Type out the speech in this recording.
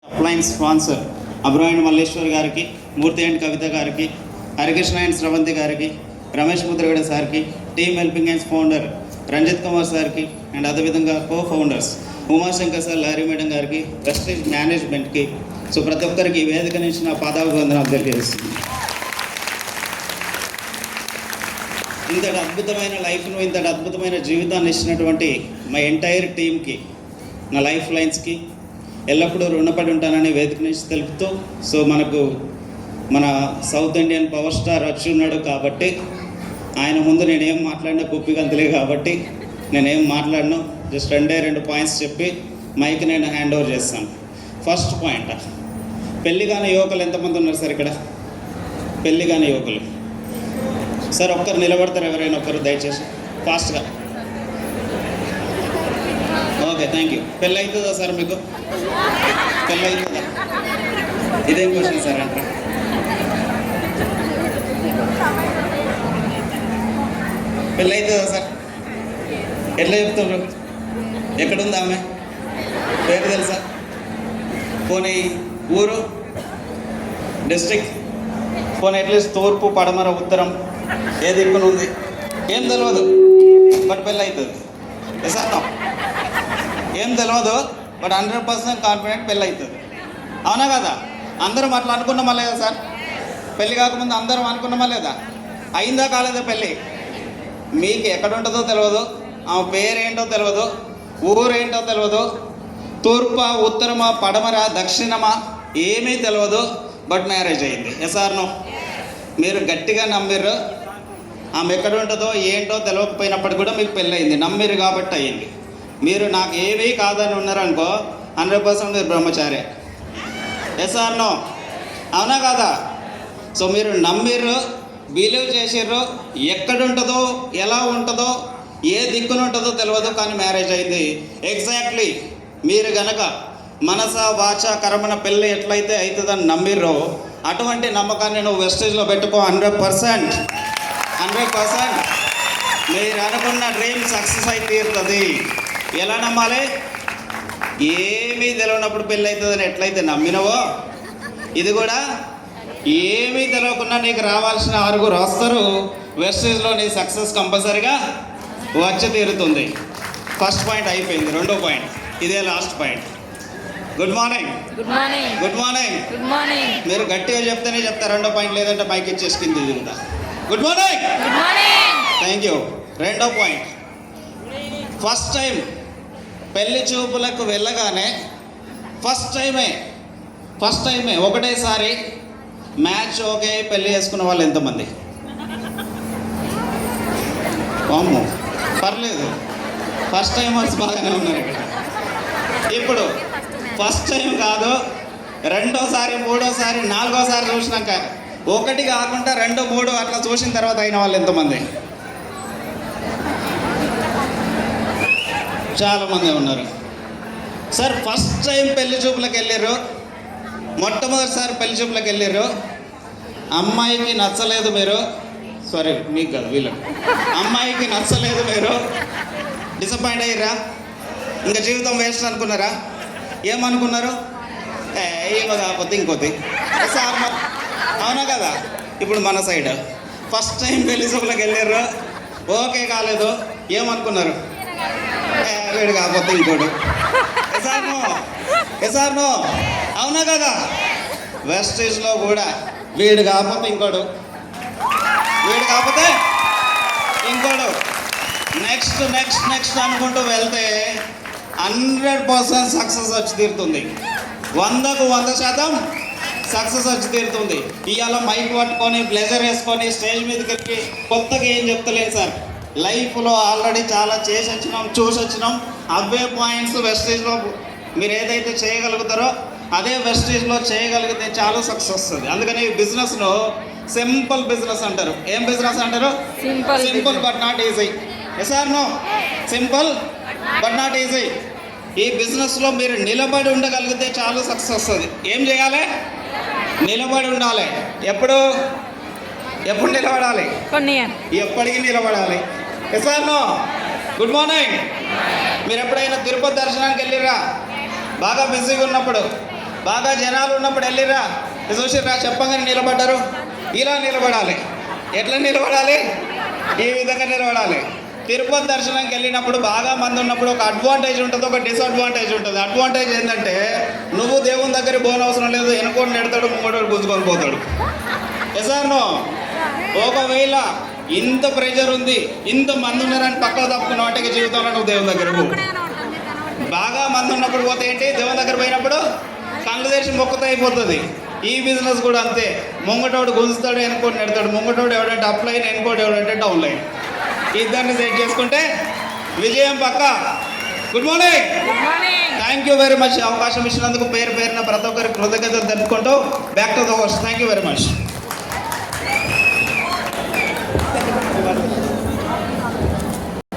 Upline sponsor అబ్రాయిన్ Malleshwar గారికి, మూర్తి and కవిత గారికి, Harikrishna and స్రవంతి గారికి, రమేష్ ముద్రగడ సార్కి, team helping hands founder Ranjith Kumar సార్కి అండ్ అదేవిధంగా co founders Umashankar sir, Laurie madam గారికి, ప్రెస్టీజ్ మేనేజ్మెంట్కి, సో ప్రతి ఒక్కరికి ఈ వేదిక నుంచి నా పాదాభివందనాలు తెలియజేస్తుంది. ఇంతటి అద్భుతమైన లైఫ్ను, ఇంతటి అద్భుతమైన జీవితాన్ని ఇచ్చినటువంటి మా ఎంటైర్ టీమ్కి, నా లైఫ్ లైన్స్కి ఎల్లప్పుడూ రుణపడి ఉంటానని వేదిక నుంచి తెలుపుతూ, సో మనకు మన సౌత్ ఇండియన్ పవర్ స్టార్ వచ్చి ఉన్నాడు కాబట్టి ఆయన ముందు నేనేం మాట్లాడినా కుప్పిగంతులే కాబట్టి నేనేం మాట్లాడను. జస్ట్ రెండు పాయింట్స్ చెప్పి మైక్ నేను హ్యాండ్ ఓవర్ చేస్తాను. ఫస్ట్ పాయింట్, పెళ్లి కాని యువకులు ఎంతమంది ఉన్నారు సార్ ఇక్కడ? పెళ్లి కాని యువకులు సార్ ఒక్కరు నిలబడతారు, ఎవరైనా ఒక్కరు దయచేసి ఫాస్ట్గా. Okay, thank you. పెళ్ళి అవుతుందా సార్ మీకు? పెళ్ళి అవుతుందా? ఇదేం క్వశ్చన్ సార్ అంటారా? పెళ్ళి అవుతుందా సార్? ఎట్లా చెప్తారు? ఎక్కడుంది ఆమె? పేరు తెలుసా? పోనీ ఊరు, డిస్ట్రిక్ట్, పోనీ అట్లీస్ట్ తూర్పు, పడమర, ఉత్తరం ఏ దిక్కున ఉంది ఏం తెలియదు, బట్ పెళ్ళి అవుతుంది. సార్ ఏం తెలియదు, బట్ 100% కాన్ఫిడెంట్ పెళ్ళి అవుతుంది. అవునా కదా? అందరం అట్లా అనుకున్నామా లేదా సార్? పెళ్ళి కాకముందు అందరం అనుకున్నామా లేదా? అయిందా కాలేదా పెళ్ళి? మీకు ఎక్కడ ఉంటుందో తెలియదు, ఆమె పేరేంటో తెలియదు, ఊరేంటో తెలియదు, తూర్పా, ఉత్తరమా, పడమరా, దక్షిణమా ఏమీ తెలియదు, బట్ మ్యారేజ్ అయింది. ఎసార్నో మీరు గట్టిగా నమ్మిర్రు. ఆమె ఎక్కడ ఉంటుందో ఏంటో తెలియకపోయినప్పటికీ కూడా మీకు పెళ్ళి అయింది. నమ్మిరు కాబట్టి అయ్యింది. మీరు నాకు ఏమీ కాదని ఉన్నారనుకో 100% మీరు బ్రహ్మచారి. ఎసార్నో అవునా కాదా? సో మీరు నమ్మిర్రు, బిలీవ్ చేసిర్రు, ఎక్కడుంటుందో, ఎలా ఉంటుందో, ఏ దిక్కున ఉంటుందో తెలియదు, కానీ మ్యారేజ్ అయింది. ఎగ్జాక్ట్లీ మీరు గనక మనస వాచ కర్మన పెళ్ళి ఎట్లయితే అవుతుందని నమ్మిర్రో అటువంటి నమ్మకాన్ని నువ్వు వెస్టేజ్లో పెట్టుకో. 100% మీరు అనుకున్న డ్రీమ్ సక్సెస్ అయి తీరుతుంది. ఎలా నమ్మాలి? ఏమీ తెలియనప్పుడు పెళ్ళి అవుతుందని ఎట్లయితే నమ్మినవో, ఇది కూడా ఏమీ తెలియకుండా నీకు రావాల్సిన 6 వస్తారు. వెస్టేజ్లో నీ సక్సెస్ కంపల్సరీగా వచ్చి తీరుతుంది. ఫస్ట్ పాయింట్ అయిపోయింది. రెండో పాయింట్, ఇదే last point. Good morning. Good morning. Good morning. Good morning. మీరు గట్టిగా చెప్తేనే చెప్తా. రెండో పాయింట్ లేదంటే మైక్ ఇచ్చేసుకుంది ఇది కూడా. Good morning. Good morning. Thank you. రెండో పాయింట్, ఫస్ట్ టైం పెళ్లి చూపులకు వెళ్ళగానే ఫస్ట్ టైమే ఒకటేసారి మ్యాచ్ ఓకే పెళ్లి చేసుకున్న వాళ్ళు ఎంతమంది? అమ్మో పర్లేదు, ఫస్ట్ టైమర్స్ బాగానే ఉన్నారు ఇక్కడ. ఇప్పుడు ఫస్ట్ టైం కాదు, రెండోసారి, మూడోసారి, నాలుగోసారి చూసినాక, ఒకటి కాకుండా 2, 3 అట్లా చూసిన తర్వాత అయిన వాళ్ళు ఎంతమంది? చాలామంది ఉన్నారు. సార్ ఫస్ట్ టైం పెళ్లి చూపులకు వెళ్ళారు, మొట్టమొదటిసారి పెళ్లి చూపులకు వెళ్ళారు, అమ్మాయికి నచ్చలేదు మీరు, సారీ మీకు కాదు వీళ్ళకి, అమ్మాయికి నచ్చలేదు మీరు, డిసప్పాయింట్ అయ్యారా? ఇంకా జీవితం వేస్ట్ అనుకున్నారా? ఏమనుకున్నారు? ఏమో కాకపోతే ఇంకోటి. అవునా కదా? ఇప్పుడు మన సైడ్ ఫస్ట్ టైం పెళ్లి చూపులకు వెళ్ళారు, ఓకే కాలేదు, ఏమనుకున్నారు? వీడు కాకపోతే ఇంకోడు. ఎసార్నో అవునా కదా? వెస్టేజ్లో కూడా వీడు కాకపోతే ఇంకోడు, వీడు కాకపోతే ఇంకోడు, నెక్స్ట్ నెక్స్ట్ నెక్స్ట్ అనుకుంటూ వెళ్తే 100% సక్సెస్ వచ్చి తీరుతుంది. 100కు 100% సక్సెస్ వచ్చి తీరుతుంది. ఇవాళ మైక్ పట్టుకొని బ్లెజర్ వేసుకొని స్టేజ్ మీదకి వెళ్ళి కొత్తగా ఏం చెప్తలేదు సార్. లైఫ్లో ఆల్రెడీ చాలా చేసి వచ్చినాం, చూసి వచ్చినాం. అవే పాయింట్స్ వెస్టేజ్లో మీరు ఏదైతే చేయగలుగుతారో అదే వెస్టేజ్లో చేయగలిగితే చాలా సక్సెస్ వస్తుంది. అందుకని ఈ బిజినెస్లో సింపుల్ బిజినెస్ అంటారు. ఏం బిజినెస్ అంటారు? Simple but not easy. Yes or no? Simple but not easy. ఈ బిజినెస్లో మీరు నిలబడి ఉండగలిగితే చాలా సక్సెస్ వస్తుంది. ఏం చేయాలి? నిలబడి ఉండాలి. ఎప్పుడు నిలబడాలి? ఎప్పటికీ నిలబడాలి. ఎసార్ నో? Good morning. మీరు ఎప్పుడైనా తిరుపతి దర్శనానికి వెళ్ళిరా? బాగా బిజీగా ఉన్నప్పుడు బాగా జనాలు ఉన్నప్పుడు వెళ్ళిరా చూసిరా చెప్పగానే నిలబడ్డారు. ఇలా నిలబడాలి. ఎట్లా నిలబడాలి? ఈ విధంగా నిలబడాలి. తిరుపతి దర్శనానికి వెళ్ళినప్పుడు బాగా మంది ఉన్నప్పుడు ఒక అడ్వాంటేజ్ ఉంటుంది, ఒక డిసడ్వాంటేజ్ ఉంటుంది. అడ్వాంటేజ్ ఏంటంటే నువ్వు దేవుని దగ్గర పోనవసరం లేదు, వెనుకోటి నెడతాడు, ముంగోడు గుంజుకొని పోతాడు. ఎసార్నో ఒకవేళ ఇంత ప్రెషర్ ఉంది, ఇంత మంది ఉన్నారని పక్కకు తప్పుకున్న వాటికి జీవితంలో నువ్వు దేవుని దగ్గర పో. బాగా మంది ఉన్నప్పుడు పోతే ఏంటి, దేవుని దగ్గర పోయినప్పుడు కళ్ళు తెరిచి మొక్కుతో అయిపోతుంది. ఈ బిజినెస్ కూడా అంతే. ముంగటోడు గుంజుతాడు, వెనుకోటి నెడతాడు. ముంగటోడు ఎవడంటే అప్ లైన్, వెనుకోటి ఎవడంటే డౌన్ లైన్. ఇద్దరిని సెట్ చేసుకుంటే విజయం పక్క. Good morning. Good morning. Thank you very much. అవకాశం ఇచ్చినందుకు పేరున ప్రతి ఒక్కరికి కృతజ్ఞతలు తెలుపుకుంటూ back to the host. Thank you very much.